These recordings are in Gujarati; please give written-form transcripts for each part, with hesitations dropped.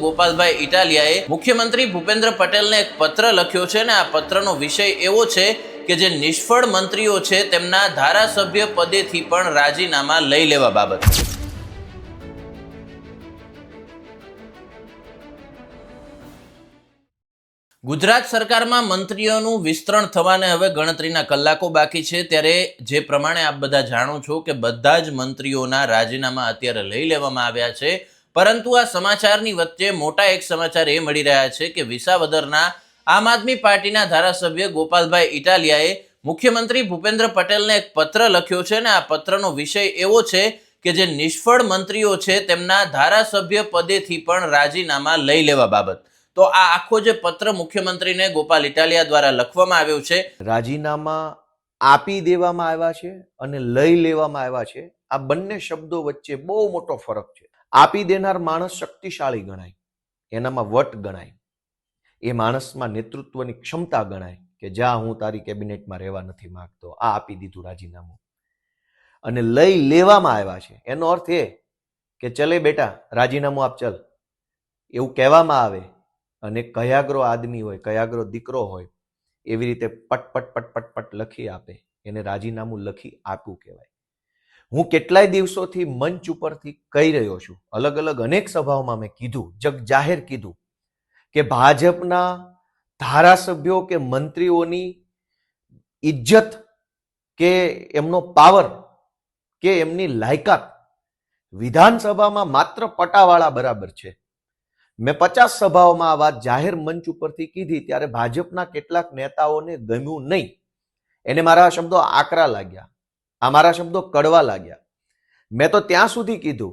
ગોપાલભાઈ ઇટાલિયાએ મુખ્યમંત્રી ભૂપેન્દ્ર પટેલને એક પત્ર લખ્યો છે ને આ પત્રનો વિષય એવો છે કે જે નિષ્ફળ મંત્રીઓ છે તેમના ધારાસભ્ય પદેથી પણ રાજીનામા લઈ લેવા બાબત। ગુજરાત સરકારમાં મંત્રીઓનું વિસ્તરણ થવાને હવે ગણતરીના કલાકો બાકી છે, ત્યારે જે પ્રમાણે આપ બધા જાણો છો કે બધા જ મંત્રીઓના રાજીનામા અત્યારે લઈ લેવામાં આવ્યા છે। પરંતુ આ સમાચારની વચ્ચે મોટા એક સમાચાર એ મળી રહ્યા છે કે વિસાવદરના આમ આદમી પાર્ટીના ધારાસભ્ય ગોપાલભાઈ ઇટાલિયાએ મુખ્યમંત્રી ભૂપેન્દ્ર પટેલને એક પત્ર લખ્યો છે ને આ પત્રનો વિષય એવો છે કે જે નિષ્ફળ મંત્રીઓ છે તેમના ધારાસભ્ય પદેથી પણ રાજીનામા લઈ લેવા બાબત। તો આ આખો જે પત્ર મુખ્યમંત્રીને ગોપાલ ઇટાલિયા દ્વારા લખવામાં આવ્યો છે, રાજીનામા આપી દેવામાં આવ્યા છે અને લઈ લેવામાં આવ્યા છે, આ બંને શબ્દો વચ્ચે બહુ મોટો ફરક છે। આપી દેનાર માણસ શક્તિશાળી ગણાય, એનામાં વટ ગણાય, એ માણસમાં નેતૃત્વની ક્ષમતા ગણાય કે જ્યાં હું તારી કેબિનેટમાં રહેવા નથી માંગતો, આ આપી દીધું રાજીનામું। અને લઈ લેવામાં આવ્યા છે એનો અર્થ એ કે ચલે બેટા રાજીનામું આપ ચલ, એવું કહેવામાં આવે અને કયાગ્રો આદમી હોય, કયાગ્રો દીકરો હોય એવી રીતે પટ પટ પટ પટ પટ લખી આપે, એને રાજીનામું લખી આપ્યું કહેવાય। હું કેટલાય દિવસોથી મંચ ઉપરથી કહી રહ્યો છું, અલગ અલગ અનેક સભાઓમાં મેં કીધું, જગ જાહેર કીધું કે ભાજપના ધારાસભ્યો કે મંત્રીઓની ઇજ્જત કે એમનો પાવર કે એમની લાયકાત વિધાનસભામાં માત્ર પટાવાળા બરાબર છે। મેં 50 સભાઓમાં આ વાત જાહેર મંચ ઉપરથી કીધી ત્યારે ભાજપના કેટલાક નેતાઓને ગમ્યું નહીં, એને મારા શબ્દો આકરા લાગ્યા, આ મારા શબ્દો કડવા લાગ્યા। મેં તો ત્યાં સુધી કીધું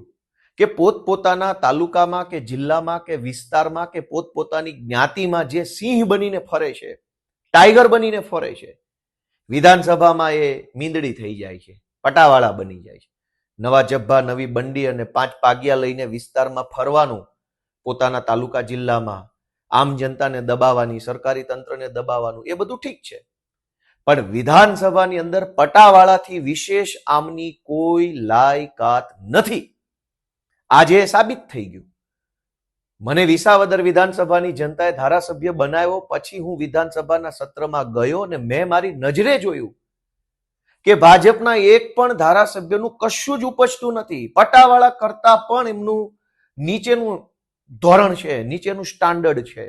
કે પોતપોતાના તાલુકામાં કે જિલ્લામાં કે વિસ્તારમાં કે પોતપોતાની જ્ઞાતિમાં જે સિંહ બનીને ફરે છે, ટાઈગર બનીને ફરે છે, વિધાનસભામાં એ મીંદડી થઈ જાય છે, પટાવાળા બની જાય છે। નવા જબ્બા, નવી બંડી અને 5 પાગ્યા લઈને વિસ્તારમાં ફરવાનું, પોતાના તાલુકા જિલ્લામાં આમ જનતાને દબાવવાની, સરકારી તંત્રને દબાવવાનું, એ બધું ઠીક છે, પણ વિધાનસભાની અંદર પટાવાળાથી વિશેષ આમની કોઈ લાયકાત નથી। આજે સાબિત થઈ ગયું। મને વિસાવદર વિધાનસભાની જનતાએ ધારાસભ્ય બનાવ્યો, પછી હું વિધાનસભાના સત્રમાં ગયો અને મેં મારી નજરે જોયું કે ભાજપના એક પણ ધારાસભ્યનું કશું જ ઉપજતું નથી। પટાવાળા કરતા પણ એમનું નીચેનું ધોરણ છે, નીચેનું સ્ટાન્ડર્ડ છે।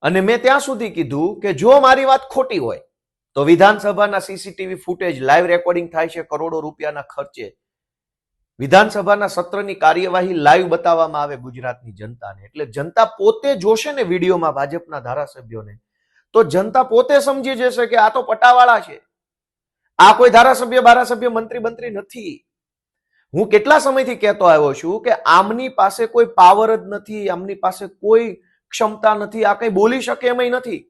અને મેં ત્યાં સુધી કીધું કે જો મારી વાત ખોટી હોય તો વિધાનસભાના સીસીટીવી ફૂટેજ, લાઈવ રેકોર્ડિંગ થાય છે કરોડો રૂપિયાના ખર્ચે, વિધાનસભાના સત્રની કાર્યવાહી લાઈવ બતાવવામાં આવે ગુજરાતની જનતાને, એટલે જનતા પોતે જોશે ને વિડીયોમાં ભાજપના ધારાસભ્યોને, તો જનતા પોતે સમજી જશે કે આ તો પટાવાળા છે, આ કોઈ ધારાસભ્ય મંત્રી નથી। હું કેટલા સમયથી કહેતો આવ્યો છું કે આમની પાસે કોઈ પાવર જ નથી, આમની પાસે કોઈ ક્ષમતા નથી, આ કઈ બોલી શકે એમ નથી।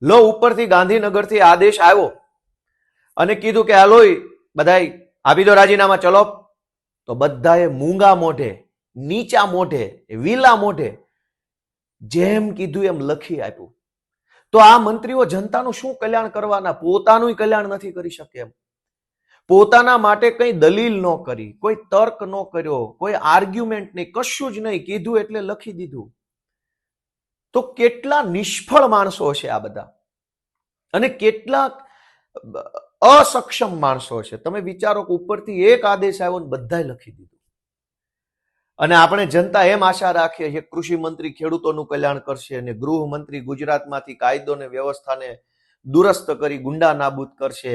લો ઉપરથી ગાંધીનગરથી આદેશ આવ્યો અને કીધું કે હાલો બધાય આપી દો રાજીનામા, ચલો, તો બધાએ મૂંગા મોઢે, નીચા મોઢે, વિલા મોઢે જેમ કીધું એમ લખી આપ્યું। તો આ મંત્રીઓ જનતાનું શું કલ્યાણ કરવાના? પોતાનું કલ્યાણ નથી કરી શકે એમ, પોતાના માટે કઈ દલીલ ન કરી, કોઈ તર્ક ન કર્યો, કોઈ આર્ગ્યુમેન્ટ નહીં, કશું જ નહીં, કીધું એટલે લખી દીધું। તો કેટલા નિષ્ફળ માણસો છે આ બધા, અને કેટલા અસક્ષમ માણસો છે। તમે વિચારો કે ઉપરથી એક આદેશ આવ્યો ને બધાએ લખી દીધું, અને આપણે જનતા એમ આશા રાખીએ છીએ કૃષિ મંત્રી ખેડૂતોનું કલ્યાણ કરશે અને ગૃહમંત્રી ગુજરાતમાંથી કાયદો ને વ્યવસ્થાને દુરસ્ત કરી ગુંડા નાબૂદ કરશે,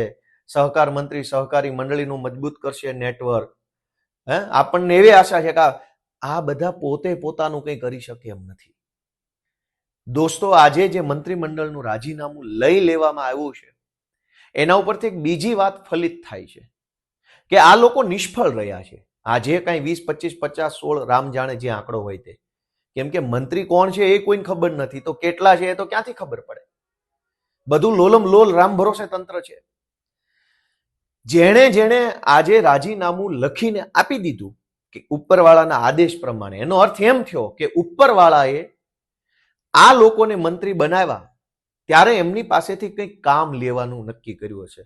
સહકાર મંત્રી સહકારી મંડળીનું મજબૂત કરશે નેટવર્ક। આપણને એવી આશા છે કે આ બધા પોતે પોતાનું કંઈ કરી શકે એમ નથી। દોસ્તો, આજે જે મંત્રીમંડળનું રાજીનામું લઈ લેવામાં આવ્યું છે એના ઉપરથી એક બીજી વાત ફલિત થાય છે કે આ લોકો નિષ્ફળ રહ્યા છે। આજે કઈ 20, 25, 50, 16 રામ જાણે જે આંકડો હોય તે, કેમ કે મંત્રી કોણ છે એ કોઈને ખબર નથી, તો કેટલા છે એ તો ક્યાંથી ખબર પડે? બધું લોલમ લોલ રામ ભરોસે તંત્ર છે। જેણે જેણે આજે રાજીનામું લખીને આપી દીધું કે ઉપરવાળાના આદેશ પ્રમાણે, એનો અર્થ એમ થયો કે ઉપરવાળાએ આ લોકોને મંત્રી બનાવ્યા ત્યારે એમની પાસેથી કંઈક કામ લેવાનું નક્કી કર્યું હશે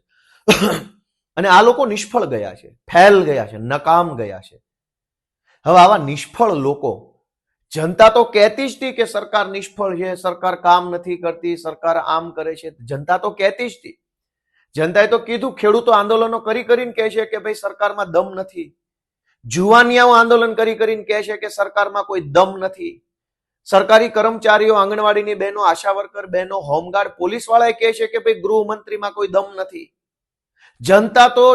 અને આ લોકો નિષ્ફળ ગયા છે, ફેલ ગયા છે, નકામ ગયા છે। હવે આવા નિષ્ફળ લોકો જનતા તો કહેતી જ હતી કે સરકાર નિષ્ફળ છે, સરકાર કામ નથી કરતી, સરકાર આમ કરે છે. જનતા તો કહેતી જ હતી. જનતાએ તો કીધું, ખેડૂતો આંદોલનો કરીને કહે છે કે ભાઈ સરકારમાં દમ નથી. જુવાનિયાઓ આંદોલન કરીને કહે છે કે સરકારમાં કોઈ દમ નથી. સરકારી કર્મચારીઓ, આંગણવાડીની બહેનો, આશા વર્કર બહેનો, હોમગાર્ડ, પોલીસ વાળા કહે છે કે ભાઈ ગૃહમંત્રીમાં કોઈ દમ નથી. જનતા તો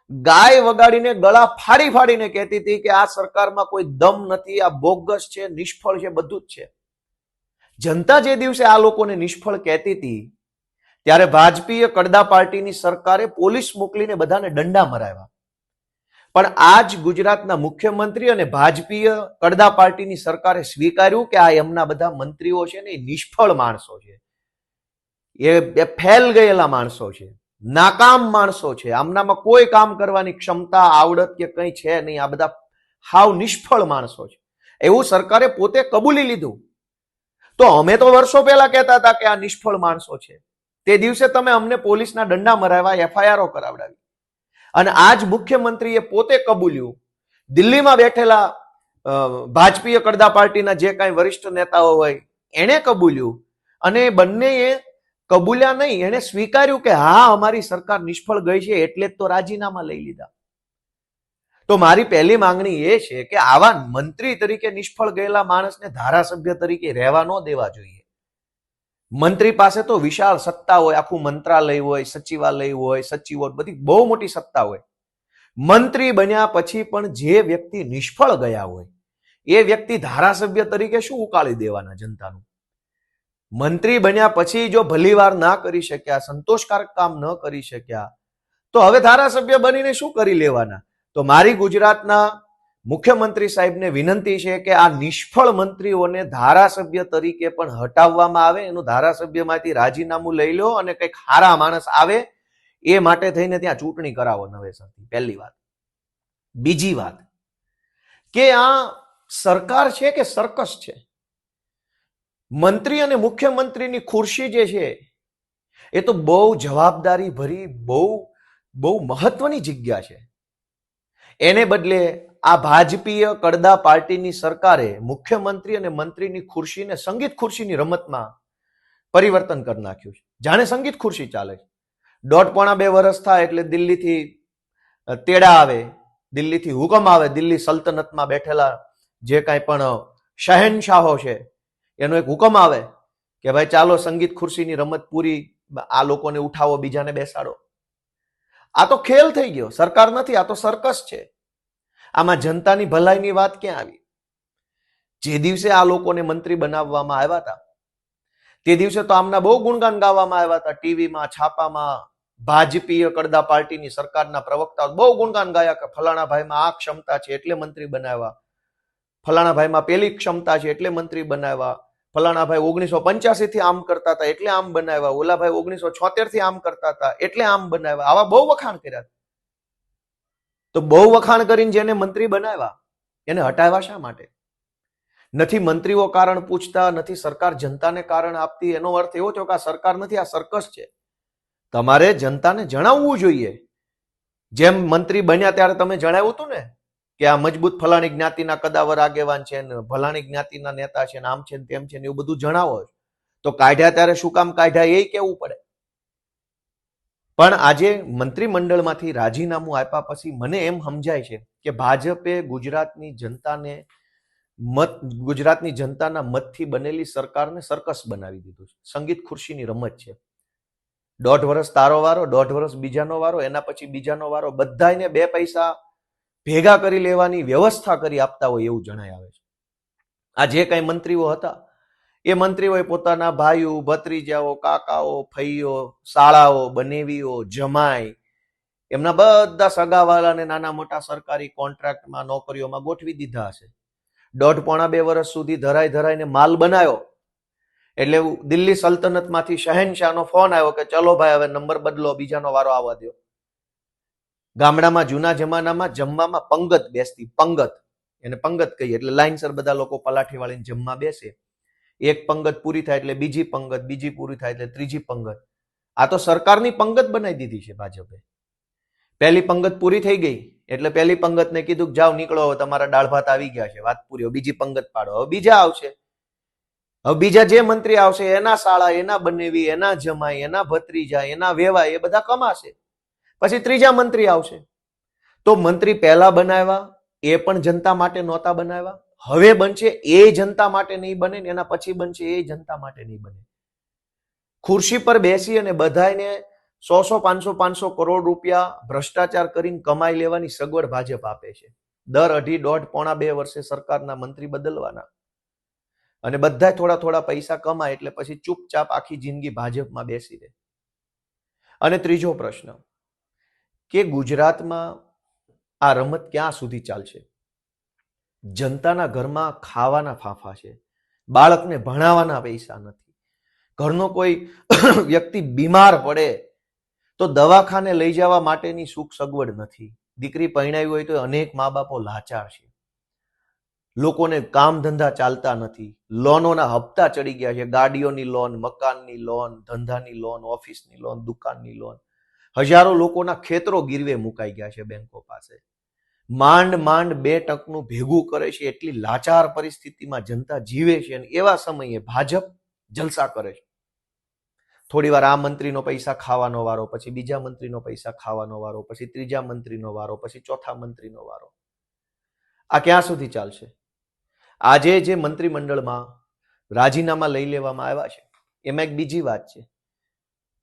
ગાય વગાડીને ગળા ફાડીને કહેતી હતી કે આ સરકારમાં કોઈ દમ નથી, આ બોગસ છે, નિષ્ફળ છે, બધું જ છે. જનતા જે દિવસે આ લોકોને નિષ્ફળ કહેતી હતી ત્યારે ભાજપીય કડદા પાર્ટીની સરકારે પોલીસ મોકલીને બધાને દંડા મરાવ્યા. પણ આજ ગુજરાતના મુખ્યમંત્રી અને ભાજપીય કડદા પાર્ટીની સરકારે સ્વીકાર્યું કે આ એમના બધા મંત્રીઓ છે ને એ નિષ્ફળ માણસો છે, એ ફેલ ગયેલા માણસો છે, નાકામ માણસો છે, આમનામાં કોઈ કામ કરવાની ક્ષમતા, આવડત કે કંઈ છે નહીં, આ બધા હાવ નિષ્ફળ માણસો છે, એવું સરકારે પોતે કબૂલી લીધું. તો અમે તો વર્ષો પહેલા કહેતા હતા કે આ નિષ્ફળ માણસો છે. તે દિવસે તમે અમને પોલીસના દંડા મરાવ્યા, એફઆઈઆરો કરાવડાવી, અને આજ મુખ્યમંત્રીએ પોતે કબૂલ્યું. દિલ્હીમાં બેઠેલા ભાજપીય કડદા પાર્ટીના જે કાંઈ વરિષ્ઠ નેતાઓ હોય એણે કબૂલ્યું, અને બંનેએ કબૂલ્યા નહીં, એણે સ્વીકાર્યું કે હા અમારી સરકાર નિષ્ફળ ગઈ છે, એટલે જ તો રાજીનામા લઈ લીધા. તો મારી પહેલી માંગણી એ છે કે આવા મંત્રી તરીકે નિષ્ફળ ગયેલા માણસને ધારાસભ્ય તરીકે રહેવા ન દેવા જોઈએ. મંત્રી પાસે તો વિશાળ સત્તા હોય, આખું મંત્રાલય હોય, સચિવાલય હોય, સચિવો, બધી બહુ મોટી સત્તા હોય. મંત્રી બન્યા પછી પણ જે વ્યક્તિ નિષ્ફળ ગયા હોય એ વ્યક્તિ ધારાસભ્ય તરીકે શું ઉકાળી દેવાના જનતાનું? મંત્રી બન્યા પછી જો ભલીવાર ના કરી શક્યા, સંતોષકારક કામ ન કરી શક્યા, તો હવે ધારાસભ્ય બનીને શું કરી લેવાના? તો મારી ગુજરાતના મુખ્યમંત્રી સાહેબને વિનંતી છે કે આ નિષ્ફળ મંત્રીઓને ધારાસભ્ય તરીકે પણ હટાવવામાં આવે, એનું ધારાસભ્યમાંથી રાજીનામું લઈ લો અને કંઈક સારા માણસ આવે એ માટે થઈને ત્યાં ચૂંટણી કરાવો નવેસરથી. પહેલી વાત. બીજી વાત કે આ સરકાર છે કે સર્કસ છે? મંત્રી અને મુખ્યમંત્રીની ખુરશી જે છે એ તો બહુ જવાબદારી ભરી, બહુ મહત્વની જગ્યા છે. એને બદલે આ ભાજપીય કડદા પાર્ટીની સરકારે મુખ્યમંત્રી અને મંત્રીની ખુરશીને સંગીત ખુરશીની રમતમાં પરિવર્તન કરી નાખ્યું છે. જાણે સંગીત ખુરશી ચાલે છે. 1.5-2 વર્ષ થાય એટલે દિલ્હીથી તેડા આવે, દિલ્હીથી હુકમ આવે, દિલ્હી સલ્તનતમાં બેઠેલા જે કાંઈ પણ શહેનશાહો છે એનો એક હુકમ આવે કે ભાઈ ચાલો સંગીત ખુરશીની રમત પૂરી, આ લોકોને ઉઠાવો, બીજાને બેસાડો. આ તો ખેલ થઈ ગયો, સરકાર નથી, આ તો સર્કસ છે. આમાં જનતાની ભલાઈની વાત ક્યાં આવી? જે દિવસે આ લોકોને મંત્રી બનાવવામાં આવ્યા હતા તે દિવસે તો આમના બહુ ગુણગાન ગાવામાં આવ્યા હતા. ટીવીમાં, છાપામાં ભાજપીય કડદા પાર્ટીની સરકારના પ્રવક્તાઓ બહુ ગુણગાન ગાયા કે ફલાણા ભાઈમાં આ ક્ષમતા છે એટલે મંત્રી બનાવ્યા, ફલાણા ભાઈમાં પેલી ક્ષમતા છે એટલે મંત્રી બનાવ્યા, ફલાણા ભાઈ 1985 થી આમ કરતા હતા એટલે આમ બનાવ્યા, ઓલા ભાઈ 1976 થી આમ કરતા હતા એટલે આમ બનાવ્યા. આવા બહુ વખાણ કર્યા. તો બહુ વખાણ કરીને જેને મંત્રી બનાવ્યા એને હટાવ્યા શા માટે? નથી મંત્રીઓ કારણ પૂછતા, નથી સરકાર જનતાને કારણ આપતી. એનો અર્થ એવો થયો કે આ સરકાર નથી, આ સર્કસ છે. તમારે જનતાને જણાવવું જોઈએ. જેમ મંત્રી બન્યા ત્યારે તમે જણાવ્યું હતું ને કે આ મજબૂત ફલાણી જ્ઞાતિના કદાવર આગેવાન છે ને ફલાણી જ્ઞાતિના નેતા છે ને આમ છે ને તેમ છે ને એવું બધું જણાવો. તો કાઢ્યા ત્યારે શું કામ કાઢ્યા એ કેવું પડે. પણ આજે મંત્રીમંડળમાંથી રાજીનામું આપ્યા પછી મને એમ સમજાય છે કે ભાજપે ગુજરાતની જનતાના મતથી બનેલી સરકારને સર્કસ બનાવી દીધું છે. સંગીત ખુરશીની રમત છે. 1.5 વર્ષ તારો વારો, 1.5 વર્ષ બીજાનો વારો, એના પછી બીજાનો વારો, બધાને 2 પૈસા ભેગા કરી લેવાની વ્યવસ્થા કરી આપતા હોય એવું જણાય આવે છે. આ જે કઈ મંત્રીઓ હતા એ મંત્રીઓએ પોતાના ભાઈઓ, ભત્રીજાઓ, કાકાઓ, ફઈઓ, શાળાઓ, બનેવીઓ, જમાઈ, એમના બધા સગાવાલાને નાના મોટા સરકારી કોન્ટ્રાક્ટમાં, નોકરીઓમાં ગોઠવી દીધા હશે. 1.5-2 વર્ષ સુધી ધરાઈને માલ બનાવ્યો. એટલે દિલ્હી સલ્તનતમાંથી શહેનશાહનો ફોન આવ્યો કે ચલો ભાઈ હવે નંબર બદલો, બીજાનો વારો આવવા દો. ગામડામાં જૂના જમાનામાં જમવામાં પંગત બેસતી. પંગત એને પંગત કહીએ એટલે લાઈનસર બધા લોકો પલાઠી વાળીને જમવા બેસે. એક પંગત પૂરી થાય એટલે બીજી પંગત, બીજી પૂરી થાય એટલે ત્રીજી પંગત. આ તો સરકારની પંગત બનાવી દીધી છે ભાજપે. પહેલી પંગત પૂરી થઈ ગઈ એટલે પહેલી પંગતને કીધું કે જાઓ નીકળો, હવે તમારા દાળ ભાત આવી ગયા છે, વાત પૂરી. બીજી પંગત પાડો, હવે બીજા આવશે. હવે બીજા જે મંત્રી આવશે એના શાળા, એના બનેવી, એના જમાઈ, એના ભત્રીજા, એના વેવાય, એ બધા કમાશે. પછી ત્રીજા મંત્રી આવશે. તો મંત્રી પહેલા બનાવ્યા એ પણ જનતા માટે નહોતા બનાવ્યા, હવે બનશે એ જનતા માટે નહીં બને, એના પછી બનશે એ જનતા માટે નહીં બને. ખુરશી પર બેસી અને બધાને 100, 500 કરોડ રૂપિયા ભ્રષ્ટાચાર કરીને કમાઈ લેવાની સગવડ ભાજપ આપે છે. દર 1.5, 1.5, પોણા 2 વર્ષે સરકારના મંત્રી બદલવાના અને બધા થોડા થોડા પૈસા કમાય એટલે પછી ચૂપચાપ આખી જિંદગી ભાજપમાં બેસી રહે. અને ત્રીજો પ્રશ્ન કે ગુજરાતમાં આ રમત ક્યાં સુધી ચાલશે? જનતાના ઘરમાં ખાવાના ફાંફા છે, બાળકને ભણાવવાના પૈસા નથી. ઘરનો કોઈ વ્યક્તિ બીમાર પડે તો દવાખાને લઈ જવા માટેની સુખ સગવડ નથી. દીકરી પરણાવી હોય તો અનેક મા બાપો લાચાર છે. લોકોને કામ ધંધા ચાલતા નથી, લોનોના હપ્તા ચડી ગયા છે, ગાડીઓની લોન, મકાનની લોન, ધંધાની લોન, ઓફિસની લોન, દુકાનની લોન. હજારો લોકોના ખેતરો ગીરવે મુકાઈ ગયા છે બેંકો પાસે. માંડ માંડ 2% ભેગું કરે છે, એટલી લાચાર પરિસ્થિતિમાં જનતા જીવે છે. અને એવા સમયે ભાજપ જલસા કરે છે. થોડી વાર આ મંત્રીનો પૈસા ખાવાનો વારો, પછી બીજા મંત્રીનો પૈસા ખાવાનો વારો, પછી ત્રીજા મંત્રીનો વારો, પછી ચોથા મંત્રીનો વારો. આ ક્યાં સુધી ચાલશે? આજે જે મંત્રીમંડળમાં રાજીનામા લઈ લેવામાં આવ્યા છે એમાં એક બીજી વાત છે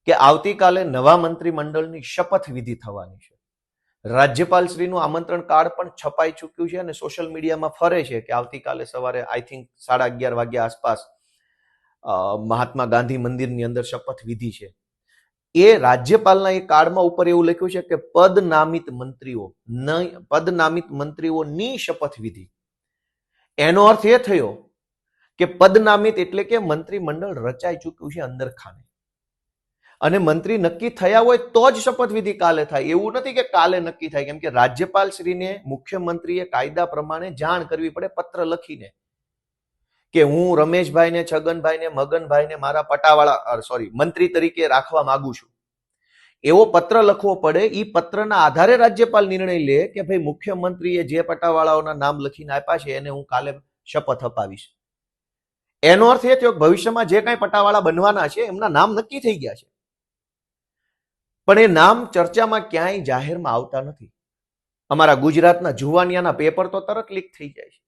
કે આવતીકાલે નવા મંત્રીમંડળની શપથ વિધિ થવાની છે. રાજ્યપાલશ્રીનું આમંત્રણ કાર્ડ પણ છપાઈ ચૂક્યું છે અને સોશિયલ મીડિયામાં ફરે છે કે આવતીકાલે સવારે આઈ થિંક 11:30 વાગ્યા આસપાસ મહાત્મા ગાંધી મંદિરની અંદર શપથ વિધિ છે. એ રાજ્યપાલના એ કાર્ડમાં ઉપર એવું લખ્યું છે કે પદનામિત મંત્રીઓની શપથ વિધિ. એનો અર્થ એ થયો કે પદનામિત એટલે કે મંત્રીમંડળ રચાઈ ચૂક્યું છે અંદર ખાને, અને મંત્રી નક્કી થયા હોય તો જ શપથવિધિ કાલે થાય. એવું નથી કે કાલે નક્કી થાય, કેમ કે રાજ્યપાલ શ્રીને મુખ્યમંત્રીએ કાયદા પ્રમાણે જાણ કરવી પડે પત્ર લખીને કે હું રમેશભાઈને, છગનભાઈને, મગનભાઈને મારા પટાવાળા મંત્રી તરીકે રાખવા માંગુ છું. એવો પત્ર લખવો પડે. એ પત્રના આધારે રાજ્યપાલ નિર્ણય લે કે ભાઈ મુખ્યમંત્રીએ જે પટાવાળાઓના નામ લખીને આપ્યા છે એને હું કાલે શપથ અપાવીશ. એનો અર્થ એ થયો કે ભવિષ્યમાં જે કાંઈ પટાવાળા બનવાના છે એમના નામ નક્કી થઈ ગયા છે, પણ એ નામ ચર્ચામાં ક્યાંય જાહેરમાં આવતા નથી. અમારા ગુજરાતના જુવાનિયાના પેપર તો તરત લીક થઈ જાય છે.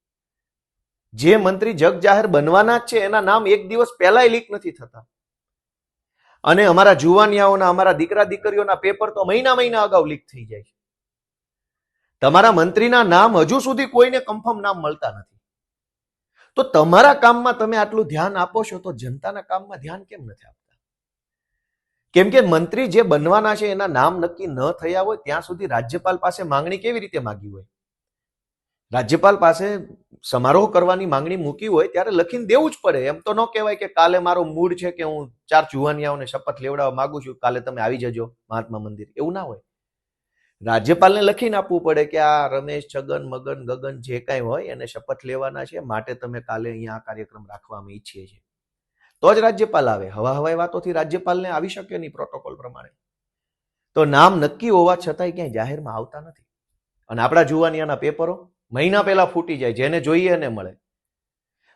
જે મંત્રી જગ જાહેર બનવાના જ છે એના નામ એક દિવસ પહેલાય લીક નથી થતા, અને અમારા જુવાનિયાઓના, અમારા દીકરા દીકરીઓના પેપર તો મહિના અગાઉ લીક થઈ જાય છે. તમારા મંત્રીના નામ હજુ સુધી કોઈને કન્ફર્મ નામ મળતા નથી. તો તમારા કામમાં તમે આટલું ધ્યાન આપો છો તો જનતાના કામમાં ધ્યાન કેમ નથી આપતા? કેમ કે મંત્રી જે બનવાના છે એના નામ નક્કી ન થયા હોય ત્યાં સુધી રાજ્યપાલ પાસે માંગણી કેવી રીતે માંગી હોય? રાજ્યપાલ પાસે સમારોહ કરવાની માંગણી મૂકી હોય ત્યારે લખીને દેવું જ પડે. એમ તો ન કહેવાય કે કાલે મારો મૂડ છે કે હું 4 જુવાનિયાઓને શપથ લેવડાવવા માંગુ છું, કાલે તમે આવી જજો મહાત્મા મંદિર. એવું ના હોય. રાજ્યપાલને લખીને આપવું પડે કે આ રમેશ, છગન, મગન, ગગન જે કાંઈ હોય એને શપથ લેવાના છે, માટે તમે કાલે અહીંયા આ કાર્યક્રમ રાખવામાં ઈચ્છીએ છીએ, તો જ રાજ્યપાલ આવે. હવાઈ વાતોથી રાજ્યપાલને આવી શકે નહીં પ્રોટોકોલ પ્રમાણે. તો નામ નક્કી હોવા છતાંય ક્યાંય જાહેરમાં આવતા નથી. અને આપણા જુવાનિયાના પેપરો મહિના પહેલા ફૂટી જાય, જેને જોઈએ એને મળે.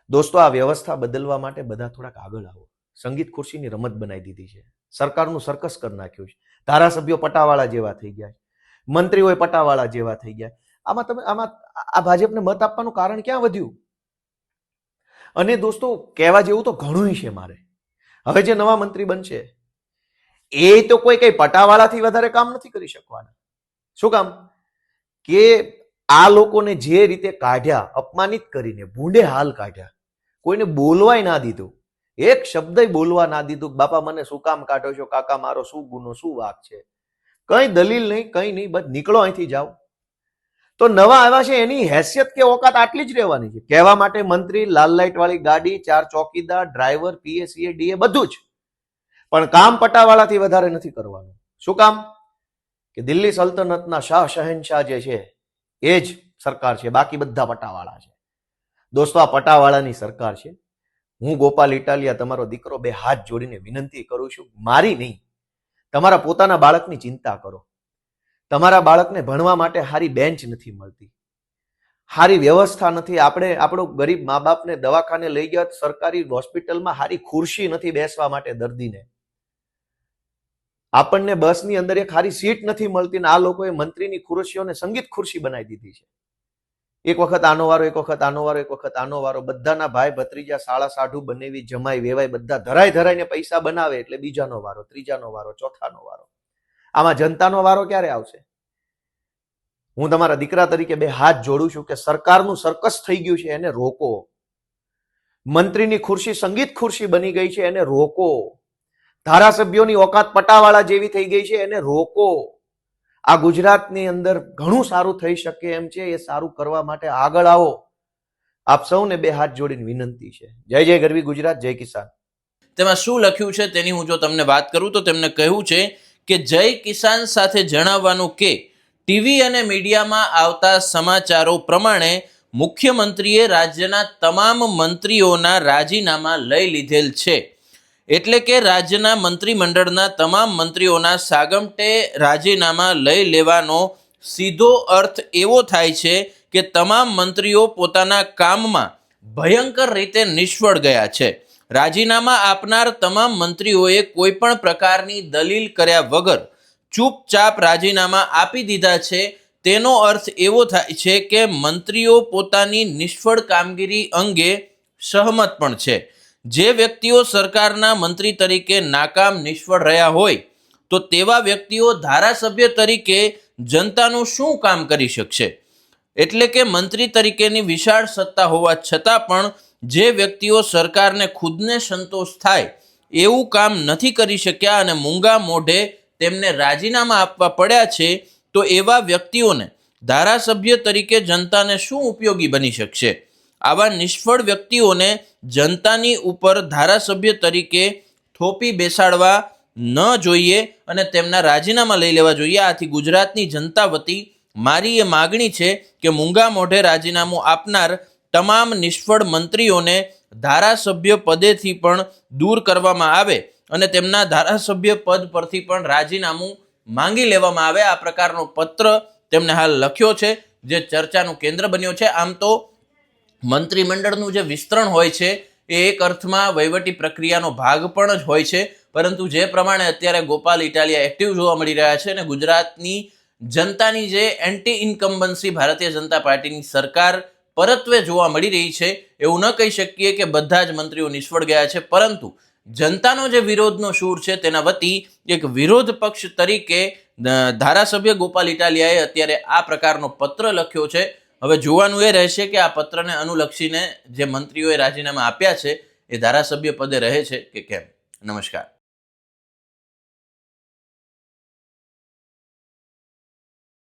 દોસ્તો, આ વ્યવસ્થા બદલવા માટે બધા થોડાક આગળ આવો. સંગીત ખુરશીની રમત બનાવી દીધી છે, સરકારનું સર્કસ કરી નાખ્યું છે. ધારાસભ્યો પટાવાળા જેવા થઈ ગયા, મંત્રીઓ પટાવાળા જેવા થઈ ગયા. આમાં આ ભાજપને મત આપવાનું કારણ ક્યાં વધ્યું? અને દોસ્તો, કહેવા જેવું તો ઘણું છે મારે. હવે જે નવા મંત્રી બનશે એ તો કોઈ કઈ પટાવાળાથી વધારે કામ નથી કરી શકવાના. શું કામ? કે આ લોકોને જે રીતે કાઢ્યા, અપમાનિત કરીને ભૂંડે હાલ કાઢ્યા, કોઈને બોલવાય ના દીધું, એક શબ્દ બોલવા ના દીધું. બાપા મને શું કામ કાઢો છો, કાકા મારો શું ગુનો, શું વાક છે? કઈ દલીલ નહીં, કઈ નહીં, બસ નીકળો અહીંથી, જાઓ. તો નવા આવ્યા છે એની હેસિયત કે ઓકાત આટલી જ રહેવાની છે. કહેવા માટે મંત્રી, લાલ લાઈટ વાળી ગાડી, 4 ચોકીદાર, ડ્રાઈવર, પીએસસીએ, ડીએ બધું જ, પણ કામ પટાવાળાથી વધારે નથી કરવાનું. શું કામ? કે દિલ્હી સલ્તનતના શાહ શહેનશાહ જે છે એ જ સરકાર છે, બાકી બધા પટાવાળા છે. દોસ્તો, આ પટાવાળાની સરકાર છે. હું ગોપાલ ઇટાલિયા, તમારો દીકરો, 2 હાથ જોડીને વિનંતી કરું છું, મારી નહીં, તમારા પોતાના બાળકની ચિંતા કરો. તમારા બાળકને ભણવા માટે સારી બેન્ચ નથી મળતી, સારી વ્યવસ્થા નથી. આપણે આપણો ગરીબ મા બાપને દવાખાને લઈ ગયા સરકારી હોસ્પિટલમાં સારી ખુરશી નથી બેસવા માટે દર્દીને. આપણને બસની અંદર એક સારી સીટ નથી મળતી ને આ લોકોએ મંત્રીની ખુરશીઓને સંગીત ખુરશી બનાવી દીધી છે. એક વખત આનો વારો, એક વખત આનો વારો, એક વખત આનો વારો. બધાના ભાઈ ભત્રીજા સાળા સાઢું બનેવી જમાઈ વેવાય બધા ધરાઈને પૈસા બનાવે એટલે બીજાનો વારો, ત્રીજાનો વારો, ચોથાનો વારો. આમાં જનતાનો વારો ક્યારે આવશે? હું તમારા દીકરા તરીકે બે હાથ જોડું છું કે સરકારનું સર્કસ થઈ ગયું છે, એને રોકો. મંત્રીની ખુરશી સંગીત ખુરશી બની ગઈ છે, એને રોકો. ધારાસભ્યોની ઓકાત પટાવાળા જેવી થઈ ગઈ છે, એને રોકો. આ ગુજરાતની અંદર ઘણું સારું થઈ શકે એમ છે, એ સારું કરવા માટે આગળ આવો. આપ સૌને બે હાથ જોડીને વિનંતી છે. જય જય ગરવી ગુજરાત, જય કિસાન. તેમાં શું લખ્યું છે તેની હું જો તમને વાત કરું તો તેમને કહ્યું છે કે જય કિસાન સાથે જણાવવાનું કે ટીવી અને મીડિયામાં આવતા સમાચારો પ્રમાણે મુખ્યમંત્રીએ રાજ્યના તમામ મંત્રીઓના રાજીનામા લઈ લીધેલ છે. એટલે કે રાજ્યના મંત્રીમંડળના તમામ મંત્રીઓના સાગમટે રાજીનામા લઈ લેવાનો સીધો અર્થ એવો થાય છે કે તમામ મંત્રીઓ પોતાના કામમાં ભયંકર રીતે નિષ્ફળ ગયા છે. રાજીનામા આપનાર તમામ મંત્રીઓએ કોઈ પણ પ્રકારની દલીલ કર્યા વગર ચૂપચાપ રાજીનામા આપી દીધા છે. તેનો અર્થ એવો થાય છે કે મંત્રીઓ પોતાની નિષ્ફળ કામગીરી અંગે સહમત પણ છે. જે વ્યક્તિઓ સરકારના મંત્રી તરીકે નાકામ નિષ્ફળ રહ્યા હોય તો તેવા વ્યક્તિઓ ધારાસભ્ય તરીકે જનતાનું શું કામ કરી શકશે? એટલે કે મંત્રી તરીકેની વિશાળ સત્તા હોવા છતાં પણ જે વ્યક્તિઓ સરકારને ખુદને સંતોષ થાય એવું કામ નથી કરી શક્યા અને મૂંગા મોઢે તેમને રાજીનામા આપવા પડ્યા છે, તો એવા વ્યક્તિઓને ધારાસભ્ય તરીકે જનતાને શું ઉપયોગી બની શકશે? આવા નિષ્ફળ વ્યક્તિઓને જનતાની ઉપર ધારાસભ્ય તરીકે થોપી બેસાડવા ન જોઈએ અને તેમના રાજીનામા લઈ લેવા જોઈએ. આથી ગુજરાતની જનતા વતી મારી એ માગણી છે કે મૂંગા મોઢે રાજીનામું આપનાર તમામ નિષ્ફળ મંત્રીઓને ધારાસભ્ય પદેથી પણ દૂર કરવામાં આવે અને તેમના ધારાસભ્ય પદ પરથી પણ રાજીનામું માંગી લેવામાં આવે. આ પ્રકારનો પત્ર તેમને હાલ લખ્યો છે, જે ચર્ચાનું કેન્દ્ર બન્યો છે. આમ તો મંત્રીમંડળનું જે વિસ્તરણ હોય છે એ એક અર્થમાં વહીવટી પ્રક્રિયાનો ભાગ પણ જ હોય છે, પરંતુ જે પ્રમાણે અત્યારે ગોપાલ ઇટાલિયા એક્ટિવ જોવા મળી રહ્યા છે અને ગુજરાતની જનતાની જે એન્ટી ઇન્કમ્બન્સી ભારતીય જનતા પાર્ટીની સરકાર પરત્વે જોવા મળી રહી છે, એવું ન કહી શકીએ કે બધા જ મંત્રીઓ નિષ્ફળ ગયા છે, પરંતુ જનતાનો જે વિરોધનો સૂર છે તેના વતી એક વિરોધ પક્ષ તરીકે ધારાસભ્ય ગોપાલ ઇટાલિયાએ અત્યારે આ પ્રકારનો પત્ર લખ્યો છે. હવે જોવાનું એ રહેશે કે આ પત્રને અનુલક્ષીને જે મંત્રીઓએ રાજીનામા આપ્યા છે એ ધારાસભ્ય પદે રહે છે કે કેમ. નમસ્કાર.